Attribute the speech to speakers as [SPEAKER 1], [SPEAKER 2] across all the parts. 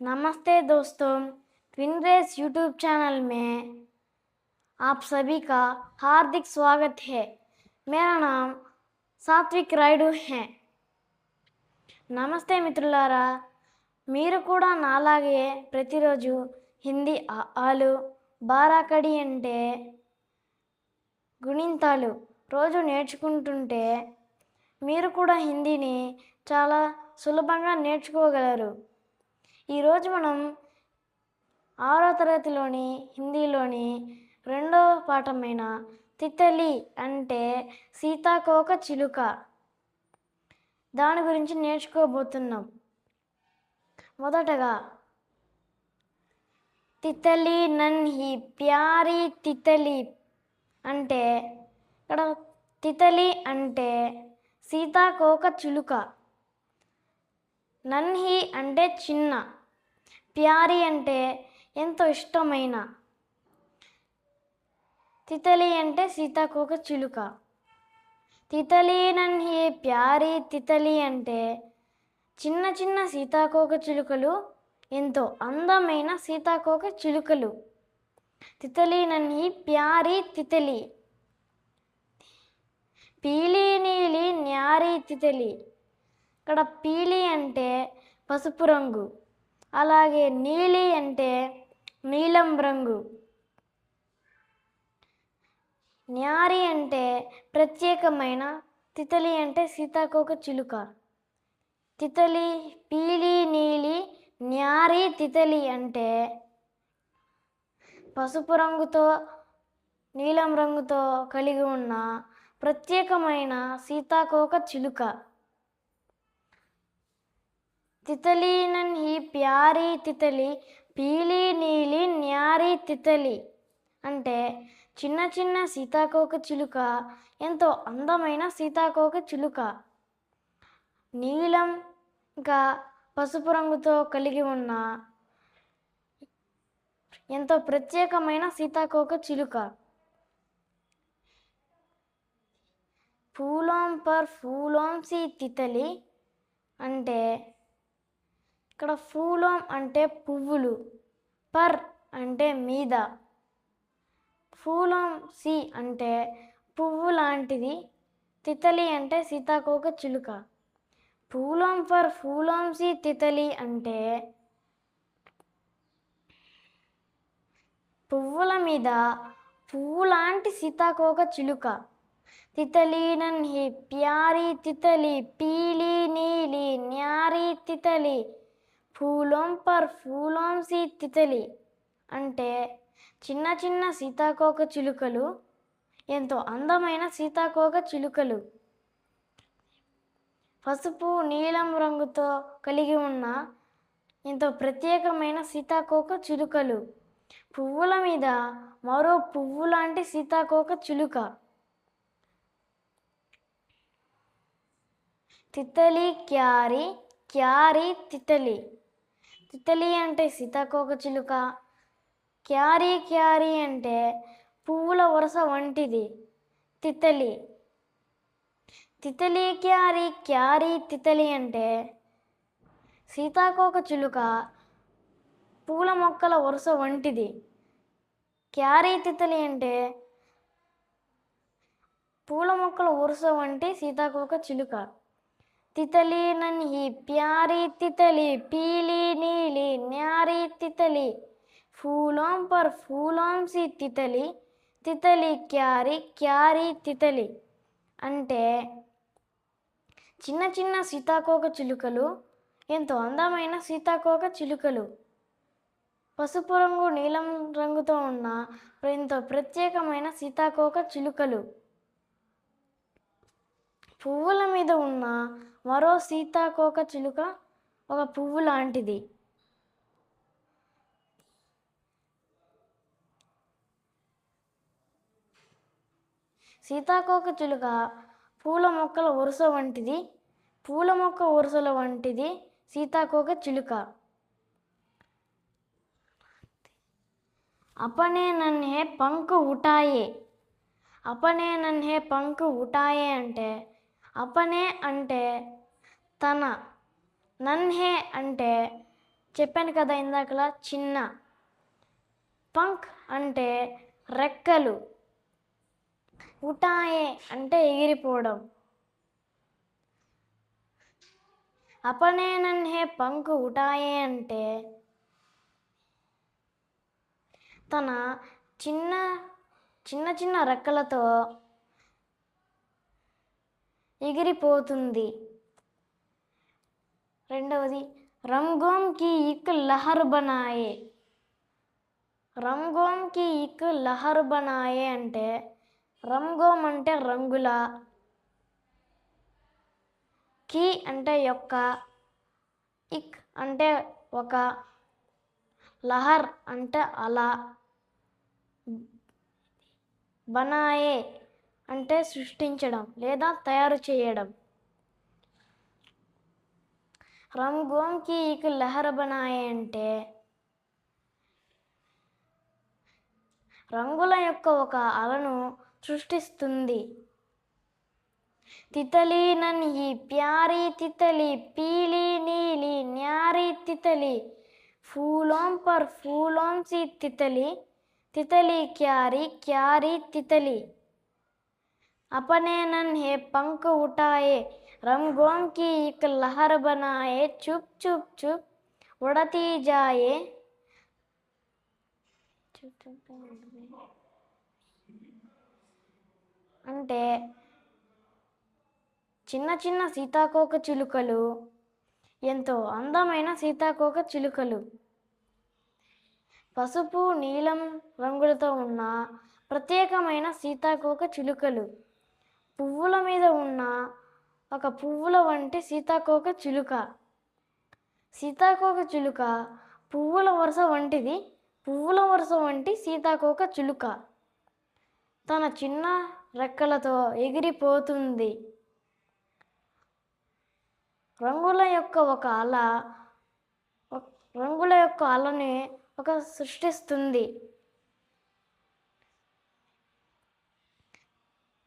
[SPEAKER 1] नमस्ते दोस्तों, twin race YouTube channel में आप सभी का हार्दिक स्वागत है। मेरा नाम सात्विक रायडू है। నమస్తే మిత్రులారా, మీరు కూడా నాలాగే ప్రతిరోజు హిందీ ఆలు బారాకడి అంటే గుణింతాలు రోజు నేర్చుకుంటుంటే మీరు కూడా హిందీని చాలా సులభంగా నేర్చుకోగలరు. ఈరోజు మనం 6వ తరగతిలోని హిందీలోని రెండవ పాఠమైన తితలి అంటే సీతాకోక చిలుక దాని గురించి నేర్చుకోబోతున్నాం. మొదటగా తితలి నన్హి ప్యారీ తితలి అంటే ఇక్కడ తితలి అంటే సీతాకోక చిలుక, నన్హి అంటే చిన్న, ప్యారీ అంటే ఎంతో ఇష్టమైన, తితలి అంటే సీతాకోక చిలుక. తితలి నన్హి ప్యారీ తితలి అంటే చిన్న చిన్న సీతాకోక చిలుకలు, ఎంతో అందమైన సీతాకోక చిలుకలు. తితలి నన్హి ప్యారీ తితలి. పీలి నీలి న్యారీ తితలి. ఇక్కడ పీలి అంటే పసుపు రంగు, అలాగే నీలి అంటే నీలం రంగు, న్యారీ అంటే ప్రత్యేకమైన, తితలి అంటే సీతాకోక చిలుక. తితలి పీలి నీలి న్యారీ తితలి అంటే పసుపు రంగుతో నీలం రంగుతో కలిగి ఉన్న ప్రత్యేకమైన సీతాకోక చిలుక. తితలి నన్హి ప్యారీ తితలి పీలి నీలి న్యారీ తితలి అంటే చిన్న చిన్న సీతాకోక చిలుక, ఎంతో అందమైన సీతాకోక చిలుక. నీలం ఇంకా పసుపు రంగుతో కలిగి ఉన్న ఎంతో ప్రత్యేకమైన సీతాకోక చిలుక. ఫూలోం పర్ ఫూలోం సి తితలి అంటే ఇక్కడ ఫూలోం అంటే పువ్వులు, పర్ అంటే మీద, ఫూలోం సి అంటే పువ్వు లాంటిది, తితలి అంటే సీతాకోక చిలుక. ఫూలోం పర్ ఫూలోం సి తితలి అంటే పువ్వుల మీద పువ్వు లాంటి సీతాకోక చిలుక. తితలి నన్హి ప్యారీ తితలి పీలి నీలి న్యారీ తితలి ఫూలోం పర్ ఫూలోం సి తితలి అంటే చిన్న చిన్న సీతాకోక చిలుకలు, ఎంతో అందమైన సీతాకోక చిలుకలు. పసుపు నీలం రంగుతో కలిగి ఉన్న ఎంతో ప్రత్యేకమైన సీతాకోక చిలుకలు. పువ్వుల మీద మరో పువ్వు లాంటి సీతాకోక చిలుక. Titli carry carry Titli. తితలి అంటే సీతాకోక చిలుక, క్యారీ క్యారీ అంటే పువ్వుల వరుస వంటిది, తితలి. తితలి క్యారీ క్యారీ తితలి అంటే సీతాకోక చిలుక పూల మొక్కల వరుస వంటిది. క్యారీ తితలి అంటే పూల మొక్కల వరుస వంటి సీతాకోక చిలుక. తితలి నన్హి ప్యారీ తితలి పీలి నీలి న్యారీ Titli ఫూలోం per ఫూలోం C Titli Titli carry carry Titli అంటే చిన్న చిన్న సీతాకోక చిలుకలు, ఎంతో అందమైన సీతాకోక చిలుకలు. పసుపు రంగు నీలం రంగుతో ఉన్న ఎంతో ప్రత్యేకమైన సీతాకోక చిలుకలు. పువ్వుల మీద ఉన్న మరో సీతాకోక చిలుక ఒక పువ్వు లాంటిది. సీతాకోక చిలుక పూల మొక్కల వరుస వంటిది, పూల మొక్క వరుసల వంటిది సీతాకోక చిలుక. అపనే నన్హే పంక్ ఉటాయే. అపనే నన్హే పంక్ ఉటాయే అంటే అపనే అంటే తన, నన్హే అంటే చెప్పాను కదా ఇందాకలా చిన్న. పంక్ అంటే రెక్కలు. ఉటాయే అంటే ఎగిరిపోవడం. अपने नन्हे पंख उठाए అంటే తన చిన్న చిన్న చిన్న రెక్కలతో ఎగిరిపోతుంది. రెండవది రంగోం కి ఇక్ లహర్ బనాయే. రంగోం కి ఇక్ లహర్ బనాయే అంటే రంగోం అంటే రంగుల, కి అంటే యొక్క, ఇక్ అంటే ఒక, లహర్ అంటే అలా, బనాయే అంటే సృష్టించడం లేదా తయారు చేయడం. రంగోం కి ఇక్ లహర్ బనాయే అంటే రంగుల యొక్క ఒక అలను సృష్టిస్తుంది. తితలి నన్హి ప్యారీ తితలి పీలి నీలి న్యారీ తితలి फूलों पर फूलों सी तितली तितली क्यारी क्यारी तितली अपने नन्हे पंख उठाए रंगों की एक लहर बनाए चुप चुप चुप उड़ती जाए. అంటే చిన్న చిన్న సీతాకోక చిలుకలు, ఎంతో అందమైన సీతాకోక చిలుకలు, పసుపు నీలం రంగులతో ఉన్న ప్రత్యేకమైన సీతాకోక చిలుకలు, పువ్వుల మీద ఉన్న ఒక పువ్వుల వంటి సీతాకోక చిలుక. సీతాకోక చిలుక పువ్వుల వరుస వంటిది, పువ్వుల వరుస వంటి సీతాకోక చిలుక తన చిన్న రెక్కలతో ఎగిరిపోతుంది. రంగుల యొక్క ఒక అల, రంగుల యొక్క అలని ఒక సృష్టిస్తుంది.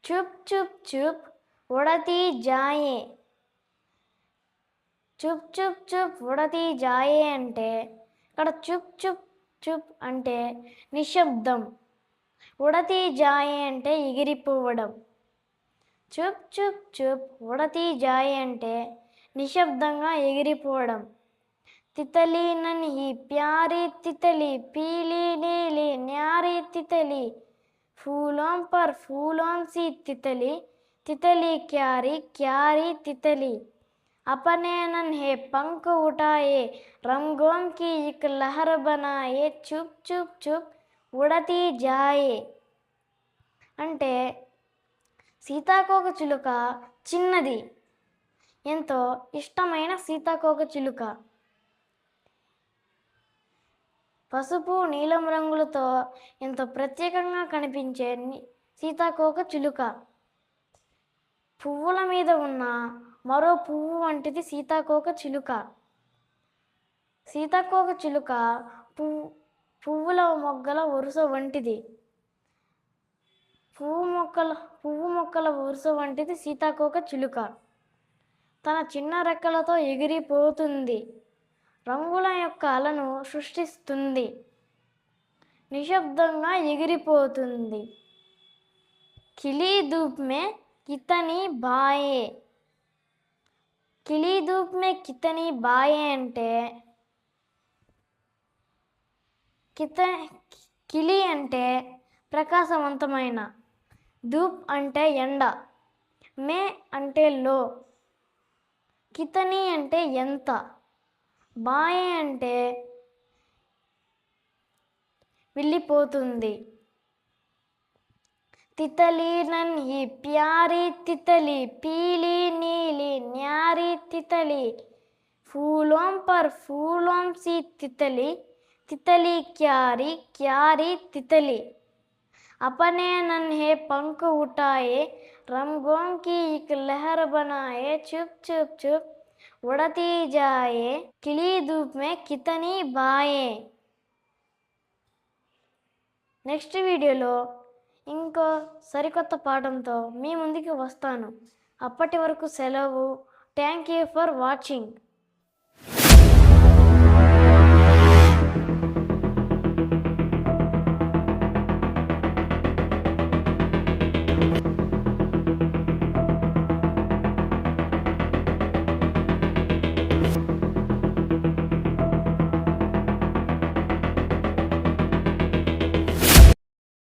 [SPEAKER 1] చుప్ చుప్ చుప్ ఉడతీ జాయే. చుప్ చుప్ చుప్ ఉడతీ జాయే అంటే ఇక్కడ చుప్ చుప్ చుప్ అంటే నిశ్శబ్దం, ఉడతీ జాయే అంటే ఎగిరిపోవడం. చుప్ చుప్ చుప్ ఉడతీ జాయే అంటే నిశ్శబ్దంగా ఎగిరిపోవడం. తితలి నన్హి ప్యారీ తితలి పీలి నీలి న్యారీ తితలి फूलों पर फूलों सी तितली तितली क्यारी क्यारी तितली अपने नन्हे पंख उठाए रंगों की एक लहर बनाए चुप चुप चुप उड़ती जाए. అంటే సీతాకోక చిలుక చిన్నది, ఎంతో ఇష్టమైన సీతాకోక చిలుక, పసుపు నీలం రంగులతో ఎంతో ప్రత్యేకంగా కనిపించే సీతాకోక చిలుక, పువ్వుల మీద ఉన్న మరో పువ్వు వంటిది సీతాకోక చిలుక. సీతాకోక చిలుక పువ్వుల మొగ్గల వరుస వంటిది, పువ్వు మొక్కల వరుస వంటిది సీతాకోక చిలుక తన చిన్న రెక్కలతో ఎగిరిపోతుంది. రంగుల యొక్క అలను సృష్టిస్తుంది, నిశ్శబ్దంగా ఎగిరిపోతుంది. ఖిలీ ధూప్ మే కితనీ బాయే. ఖిలీ ధూప్ మే కితనీ బాయే అంటే ఖిలీ అంటే ప్రకాశవంతమైన, ధూప్ అంటే ఎండ, మే అంటే లో, కితనీ అంటే ఎంత, బాయే అంటే వెళ్ళిపోతుంది. తితలి నన్హి ప్యారీ తితలి పీలి నీలి న్యారీ తితలి फूलों पर फूलों सी तितली तितली क्यारी क्यारी तितली अपने नन्हे पंख उठाए रंगों की एक लहर बनाए चुप चुप चुप उड़ती जाए खिली धूप में कितनी बाये. నెక్స్ట్ వీడియోలో ఇంకో సరికొత్త పాఠంతో మీ ముందుకు వస్తాను. అప్పటి వరకు సెలవు. Thank you for watching.